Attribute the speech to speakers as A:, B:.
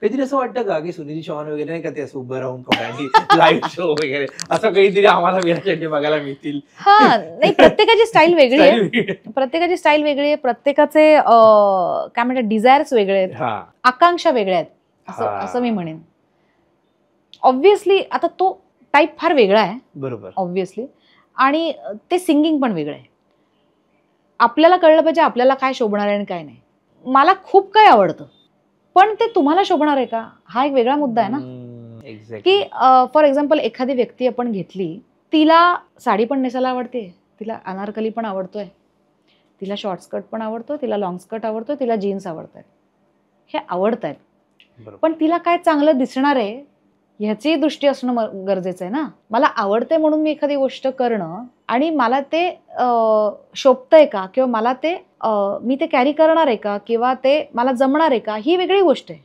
A: कधीतरी असं वाटतं का की सुनील चव्हाण वगैरे नाही का ते असं उभं राहून कॉमेडी लाईव्ह शो वगैरे असं काहीतरी आम्हाला विराज बघायला मिळतील?
B: हा नाही, प्रत्येकाची स्टाईल वेगळी
A: Style
B: आहे.
A: वेगळी.
B: प्रत्येकाची स्टाईल वेगळी आहे. प्रत्येकाचे काय म्हणतात डिझायर्स वेगळे आहेत,
A: हा
B: आकांक्षा वेगळ्या आहेत, असं असं मी म्हणेन. ऑब्व्हियसली आता तो टाईप फार वेगळा आहे
A: बरोबर.
B: ऑब्व्हियसली, आणि ते सिंगिंग पण वेगळं आहे. आपल्याला कळलं पाहिजे आपल्याला काय शोभणार आहे आणि काय नाही. मला खूप काही आवडतं, पण ते तुम्हाला शोभणार आहे का, हा एक वेगळा मुद्दा आहे ना. की फॉर एक्झाम्पल एखादी व्यक्ती आपण घेतली, तिला साडी पण नेसायला आवडते, तिला अनारकली पण आवडतोय, तिला शॉर्ट स्कर्ट पण आवडतो, तिला लॉंग स्कर्ट आवडतो, तिला जीन्स आवडत आहेत, हे आवडत आहेत. पण तिला काय चांगलं दिसणार आहे ह्याची दृष्टी असणं गरजेचं आहे ना. मला आवडते म्हणून मी एखादी गोष्ट करणं आणि मला ते शोभतंय का, किंवा मला ते मी ते कॅरी करणार आहे का, किंवा ते मला जमणार आहे का, ही वेगळी गोष्ट आहे.